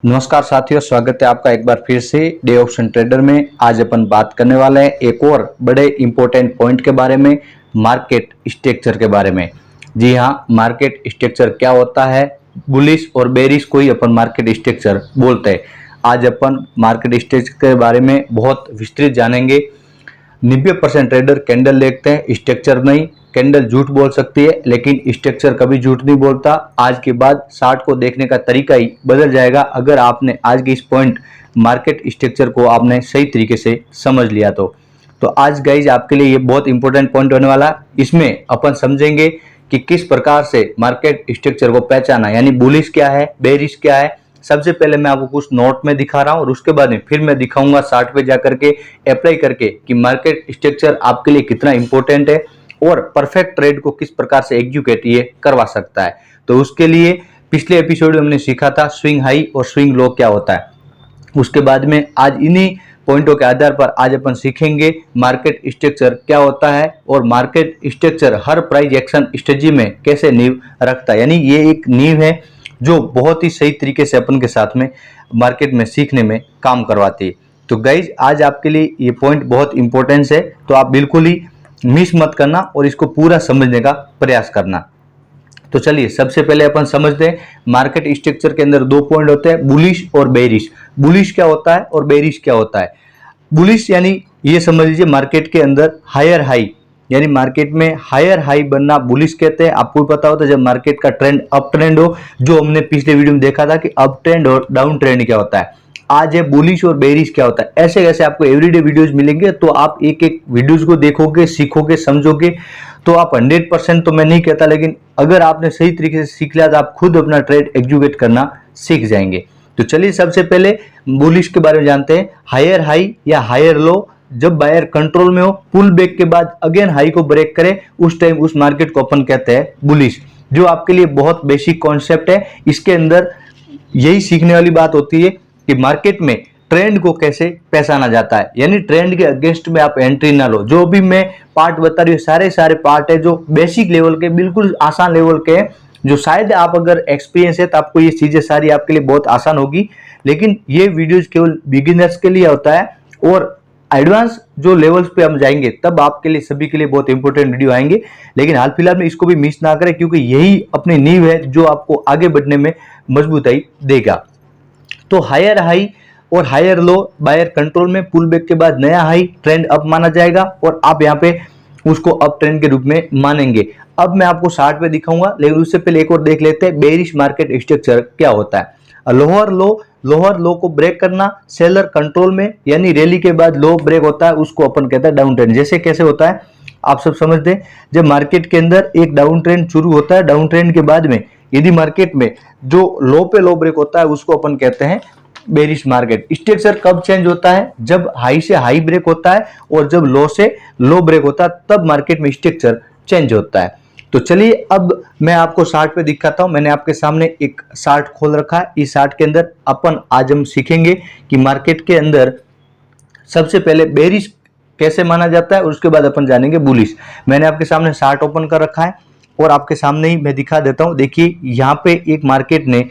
नमस्कार साथियों, स्वागत है आपका एक बार फिर से डे ऑप्शन ट्रेडर में। आज अपन बात करने वाले हैं एक और बड़े इंपॉर्टेंट पॉइंट के बारे में, मार्केट स्ट्रक्चर के बारे में। जी हाँ, मार्केट स्ट्रक्चर क्या होता है, बुलिश और बेरिश को ही अपन मार्केट स्ट्रक्चर बोलते हैं। आज अपन मार्केट स्ट्रक्चर के बारे में बहुत विस्तृत जानेंगे। 90% ट्रेडर कैंडल देखते हैं, स्ट्रक्चर नहीं। कैंडल झूठ बोल सकती है लेकिन स्ट्रक्चर कभी झूठ नहीं बोलता। आज के बाद चार्ट को देखने का तरीका ही बदल जाएगा अगर आपने आज के इस पॉइंट मार्केट स्ट्रक्चर को आपने सही तरीके से समझ लिया तो आज गाइज आपके लिए ये बहुत इंपॉर्टेंट पॉइंट होने वाला। इसमें अपन समझेंगे कि किस प्रकार से मार्केट स्ट्रक्चर को पहचाना, यानी बुलिश क्या है, बेरिश क्या है। सबसे पहले मैं आपको कुछ नोट में दिखा रहा हूं और उसके बाद में फिर मैं दिखाऊंगा चार्ट पे जाकर के अप्लाई करके कि मार्केट स्ट्रक्चर आपके लिए कितना इंपॉर्टेंट है और परफेक्ट ट्रेड को किस प्रकार से एग्जीक्यूट ये करवा सकता है। तो उसके लिए पिछले एपिसोड में हमने सीखा था स्विंग हाई और स्विंग लो क्या होता है। उसके बाद में आज इन्हीं पॉइंटों के आधार पर आज अपन सीखेंगे मार्केट स्ट्रक्चर क्या होता है और मार्केट स्ट्रक्चर हर प्राइस एक्शन स्ट्रेटजी में कैसे नींव रखता है। यानी ये एक नींव है जो बहुत ही सही तरीके से अपन के साथ में मार्केट में सीखने में काम करवाती है। तो गाइज आज आपके लिए ये पॉइंट बहुत इंपॉर्टेंस है, तो आप बिल्कुल ही मिस मत करना और इसको पूरा समझने का प्रयास करना। तो चलिए सबसे पहले अपन समझते हैं मार्केट स्ट्रक्चर के अंदर दो पॉइंट होते हैं, बुलिश और बेरिश। बुलिश क्या होता है और बेरिश क्या होता है। बुलिश यानी ये समझ लीजिए मार्केट के अंदर हायर हाई, यानी मार्केट में हायर हाई बनना बुलिश कहते हैं। आपको पता होता है जब मार्केट का ट्रेंड अप ट्रेंड हो, जो हमने पिछले वीडियो में देखा था कि अप ट्रेंड और डाउन ट्रेंड क्या होता है। आज है बुलिश और बेरिश क्या होता है। ऐसे कैसे आपको एवरीडे वीडियोस मिलेंगे, तो आप एक एक वीडियोस को देखोगे, सीखोगे, समझोगे तो आप 100% तो मैं नहीं कहता, लेकिन अगर आपने सही तरीके से सीख लिया तो आप खुद अपना ट्रेड एग्जीक्यूट करना सीख जाएंगे। तो चलिए सबसे पहले बुलिश के बारे में जानते हैं। हायर हाई या हायर लो, जब बायर कंट्रोल में हो, पुल बैक के बाद अगेन हाई को ब्रेक करे, उस टाइम उस मार्केट को अपन कहते हैं बुलिश। जो आपके लिए बहुत बेसिक कॉन्सेप्ट है, इसके अंदर यही सीखने वाली बात होती है कि मार्केट में ट्रेंड को कैसे पहचाना जाता है, यानी ट्रेंड के अगेंस्ट में आप एंट्री ना लो। जो भी मैं पार्ट बता रही हूँ सारे पार्ट है जो बेसिक लेवल के, बिल्कुल आसान लेवल के हैं, जो शायद आप अगर एक्सपीरियंस है तो आपको ये चीजें सारी आपके लिए बहुत आसान होगी। लेकिन ये वीडियोज केवल बिगिनर्स के लिए होता है और एडवांस जो लेवल्स पे हम जाएंगे तब आपके लिए सभी के लिए बहुत इंपॉर्टेंट वीडियो आएंगे। लेकिन हाल फिलहाल में इसको भी मिस ना करें, क्योंकि यही अपनी नींव है जो आपको आगे बढ़ने में मजबूताई देगा। तो हायर हाई और हायर लो, बायर कंट्रोल में, पुल बैक के बाद नया हाई, ट्रेंड अप माना जाएगा और आप यहाँ पे उसको अप ट्रेंड के रूप में मानेंगे। अब मैं आपको चार्ट पे दिखाऊंगा, लेकिन उससे पहले एक और देख लेते हैं बेरिश मार्केट स्ट्रक्चर क्या होता है। लोअर लो को ब्रेक करना, सेलर कंट्रोल में, यानी रैली के बाद लो ब्रेक होता है, उसको अपन कहते हैं डाउन ट्रेंड। जैसे कैसे होता है आप सब समझते हैं, जब मार्केट के अंदर एक डाउन ट्रेंड शुरू होता है, डाउन ट्रेंड के बाद में यदि मार्केट में जो लो पे लो ब्रेक होता है उसको अपन कहते हैं बेरिश मार्केट। स्ट्रक्चर कब चेंज होता है, जब हाई से हाई ब्रेक होता है और जब लो से लो ब्रेक होता है, तब मार्केट में स्ट्रक्चर चेंज होता है। तो चलिए अब मैं आपको चार्ट पे दिखाता हूं। मैंने आपके सामने एक चार्ट खोल रखा है। इस चार्ट के अंदर अपन आज हम सीखेंगे कि मार्केट के अंदर सबसे पहले बेरिश कैसे माना जाता है और उसके बाद अपन जानेंगे बुलिश। मैंने आपके सामने चार्ट ओपन कर रखा है और आपके सामने ही मैं दिखा देता हूं। देखिए यहाँ पे एक मार्केट ने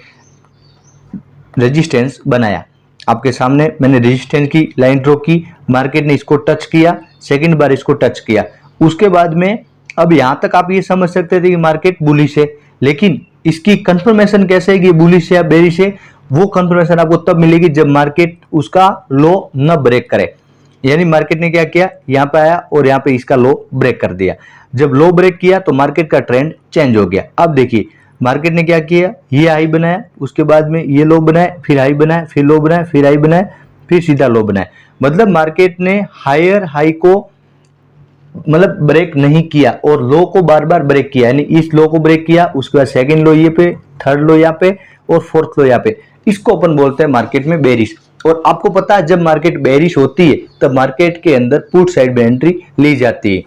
रेजिस्टेंस बनाया, आपके सामने मैंने रेजिस्टेंस की लाइन ड्रॉ की, मार्केट ने इसको टच किया, सेकंड बार इसको टच किया। उसके बाद में अब यहां तक आप ये समझ सकते थे कि मार्केट बुलिश है, लेकिन इसकी कंफर्मेशन कैसे है कि बुलिश है या बेरिश है, वो कंफर्मेशन आपको तब मिलेगी जब मार्केट उसका लो न ब्रेक करे। यानी मार्केट ने क्या किया, यहाँ पे आया और यहाँ पे इसका लो ब्रेक कर दिया। जब लो ब्रेक किया तो मार्केट का ट्रेंड चेंज हो गया। अब देखिए मार्केट ने क्या किया, ये हाई बनाया, उसके बाद में ये लो बनाया, फिर हाई बनाया, फिर लो बनाया, फिर हाई बनाया, फिर सीधा लो बनाया। मतलब मार्केट ने हायर हाई को मतलब ब्रेक नहीं किया और लो को बार बार ब्रेक किया। यानी इस लो को ब्रेक किया, उसके बाद सेकंड लो ये पे, थर्ड लो यहाँ पे और फोर्थ लो यहाँ पे। इसको अपन बोलते हैं मार्केट में बेरिश। और आपको पता है जब मार्केट बेरिश होती है तब मार्केट के अंदर पुट साइड में एंट्री ली जाती है।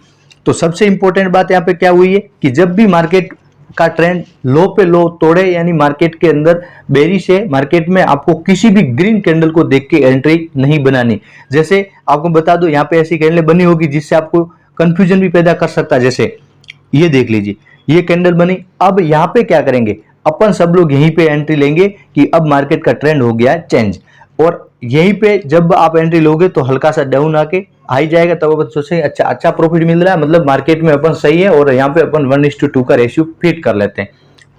तो सबसे इंपॉर्टेंट बात यहाँ पे क्या हुई है कि जब भी मार्केट का ट्रेंड लो पे लो तोड़े, यानी मार्केट के अंदर बेरिश है, मार्केट में आपको किसी भी ग्रीन कैंडल को देख के एंट्री नहीं बनानी। जैसे आपको बता दो यहाँ पे ऐसी कैंडल बनी होगी जिससे आपको कंफ्यूजन भी पैदा कर सकता है। जैसे ये देख लीजिए, ये कैंडल बनी। अब यहाँ पे क्या करेंगे, अपन सब लोग यहीं पे एंट्री लेंगे कि अब मार्केट का ट्रेंड हो गया है चेंज, और यहीं पे जब आप एंट्री लोगे तो हल्का सा डाउन आके हाई जाएगा, तब अपन सोचेंगे अच्छा अच्छा प्रॉफिट मिल रहा है, मतलब मार्केट में अपन सही है, और यहाँ पे अपन 1:2 का रेशियो फिट कर लेते हैं,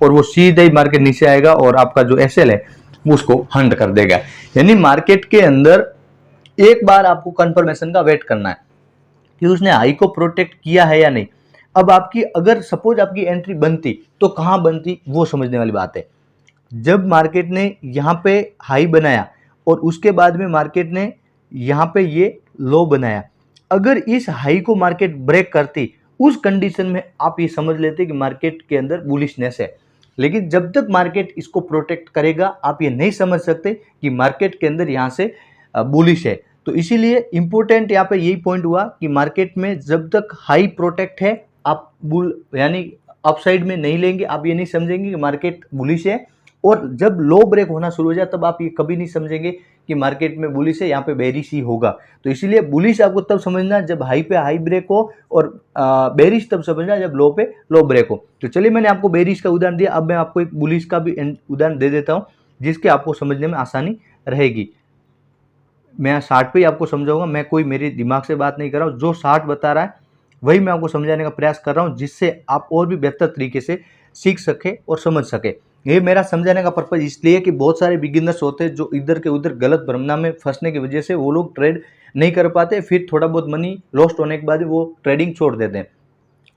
और वो सीधे ही मार्केट नीचे आएगा और आपका जो एसएल है उसको हंट कर देगा। यानी मार्केट के अंदर एक बार आपको कंफर्मेशन का वेट करना है कि उसने हाई को प्रोटेक्ट किया है या नहीं। अब आपकी अगर सपोज आपकी एंट्री बनती तो कहाँ बनती, वो समझने वाली बात है। जब मार्केट ने यहाँ पे हाई बनाया और उसके बाद में मार्केट ने यहाँ पे ये लो बनाया, अगर इस हाई को मार्केट ब्रेक करती, उस कंडीशन में आप ये समझ लेते कि मार्केट के अंदर बुलिशनेस है। लेकिन जब तक मार्केट इसको प्रोटेक्ट करेगा, आप ये नहीं समझ सकते कि मार्केट के अंदर यहाँ से बुलिश है। तो इसीलिए इंपॉर्टेंट यहाँ पे यही पॉइंट हुआ कि मार्केट में जब तक हाई प्रोटेक्ट है, आप बुल यानी अपसाइड में नहीं लेंगे, आप ये नहीं समझेंगे कि मार्केट बुलिश है, और जब लो ब्रेक होना शुरू हो जाए तब आप ये कभी नहीं समझेंगे कि मार्केट में बुलिश है, यहाँ पे बेरिश ही होगा। तो इसीलिए बुलिश आपको तब समझना जब हाई पे हाई ब्रेक हो, और बेरिश तब समझना जब लो पे लो ब्रेक हो। तो चलिए, मैंने आपको बेरिश का उदाहरण दिया, अब मैं आपको एक बुलिश का भी उदाहरण दे देता हूँ जिसके आपको समझने में आसानी रहेगी। मैं 60 पे ही आपको समझाऊंगा, मैं कोई मेरे दिमाग से बात नहीं कर रहा हूँ, जो 60 बता रहा है वही मैं आपको समझाने का प्रयास कर रहा हूँ, जिससे आप और भी बेहतर तरीके से सीख सके और समझ सके। ये मेरा समझाने का पर्पज इसलिए कि बहुत सारे बिगिनर्स होते हैं जो इधर के उधर गलत भ्रमना में फंसने की वजह से वो लोग ट्रेड नहीं कर पाते, फिर थोड़ा बहुत मनी लॉस्ट होने के बाद वो ट्रेडिंग छोड़ देते हैं।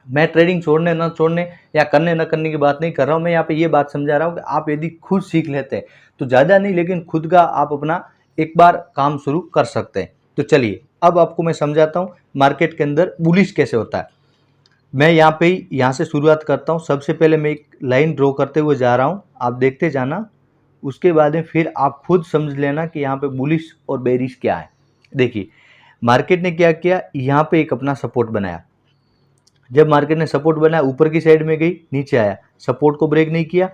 मैं ट्रेडिंग छोड़ने ना छोड़ने या करने ना करने की बात नहीं कर रहा हूँ, मैं यहाँ पे ये बात समझा रहा हूँ कि आप यदि खुद सीख लेते हैं तो ज़्यादा नहीं, लेकिन खुद का आप अपना एक बार काम शुरू कर सकते हैं। तो चलिए, अब आपको मैं समझाता हूँ मार्केट के अंदर बुलिश कैसे होता है। मैं यहाँ से शुरुआत करता हूँ। सबसे पहले मैं एक लाइन ड्रॉ करते हुए जा रहा हूँ, आप देखते जाना, उसके बाद में फिर आप खुद समझ लेना कि यहाँ पे बुलिश और बेरिश क्या है। देखिए, मार्केट ने क्या किया, यहाँ पे एक अपना सपोर्ट बनाया। जब मार्केट ने सपोर्ट बनाया, ऊपर की साइड में गई, नीचे आया, सपोर्ट को ब्रेक नहीं किया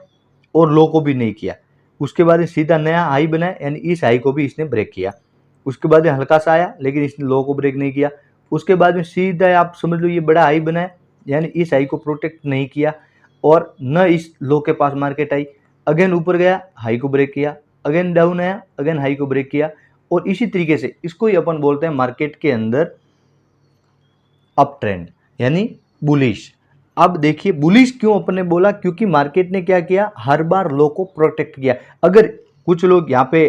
और लो को भी नहीं किया। उसके बाद सीधा नया हाई बनाया, यानी इस हाई को भी इसने ब्रेक किया। उसके बाद हल्का सा आया, लेकिन इसने लो को ब्रेक नहीं किया। उसके बाद में सीधा आप समझ लो ये बड़ा हाई बनाया, यानी इस हाई को प्रोटेक्ट नहीं किया और न इस लो के पास मार्केट आई। अगेन ऊपर गया, हाई को ब्रेक किया, अगेन डाउन आया, अगेन हाई को ब्रेक किया, और इसी तरीके से इसको ही अपन बोलते हैं मार्केट के अंदर अप ट्रेंड, यानी बुलिश। अब देखिए, बुलिश क्यों अपन ने बोला, क्योंकि मार्केट ने क्या किया, हर बार लो को प्रोटेक्ट किया। अगर कुछ लोग यहाँ पे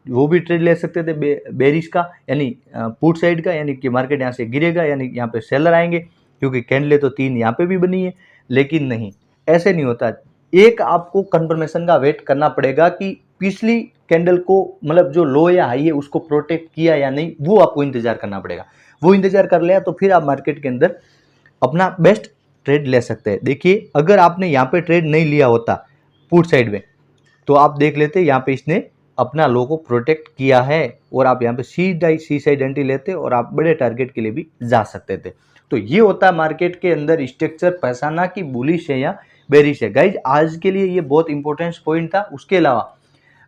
वो भी ट्रेड ले सकते थे बेरिश का, यानी पुट साइड का, यानी कि मार्केट यहाँ से गिरेगा, यानी यहाँ पे सेलर आएंगे, क्योंकि कैंडले तो 3 यहाँ पे भी बनी है। लेकिन नहीं, ऐसे नहीं होता। एक आपको कंफर्मेशन का वेट करना पड़ेगा कि पिछली कैंडल को, मतलब जो लो या हाई है उसको प्रोटेक्ट किया या नहीं, वो आपको इंतजार करना पड़ेगा। वो इंतजार कर लिया तो फिर आप मार्केट के अंदर अपना बेस्ट ट्रेड ले सकते हैं। देखिए, अगर आपने यहाँ पे ट्रेड नहीं लिया होता पुट साइड में, तो आप देख लेते यहाँ पे इसने अपना लो को प्रोटेक्ट किया है, और आप यहाँ पे सीधा सी साइड एंट्री लेते और आप बड़े टारगेट के लिए भी जा सकते थे। तो ये होता है मार्केट के अंदर स्ट्रक्चर, पहचाना कि बुलिश है या बेरिश है। गाइज, आज के लिए ये बहुत इंपॉर्टेंट पॉइंट था। उसके अलावा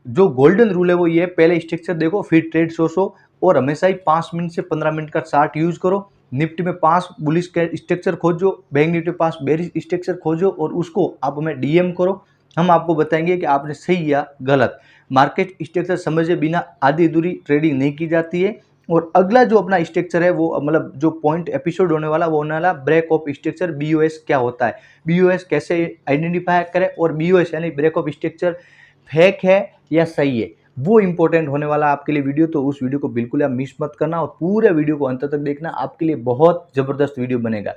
जो गोल्डन रूल है वो ये, पहले स्ट्रक्चर देखो फिर ट्रेड सोचो, और हमेशा ही 5 मिनट से 15 मिनट का चार्ट यूज करो। निफ्टी में 5 बुलिश के स्ट्रक्चर खोजो, बैंक निफ्टी में 5 बेरिश स्ट्रक्चर खोजो, और उसको आप हमें डीएम करो। हम आपको बताएंगे कि आपने सही या गलत। मार्केट स्ट्रक्चर समझे बिना आधी अधूरी ट्रेडिंग नहीं की जाती है। और अगला जो अपना स्ट्रक्चर है वो, मतलब जो पॉइंट एपिसोड होने वाला, वो होने वाला ब्रेक ऑफ स्ट्रक्चर, बीओएस क्या होता है, बीओएस कैसे आइडेंटिफाई करें, और बीओएस यानी ब्रेक ऑफ स्ट्रक्चर फेक है या सही है, वो इंपॉर्टेंट होने वाला आपके लिए वीडियो। तो उस वीडियो को बिल्कुल आप मिस मत करना और पूरे वीडियो को अंत तक देखना, आपके लिए बहुत ज़बरदस्त वीडियो बनेगा।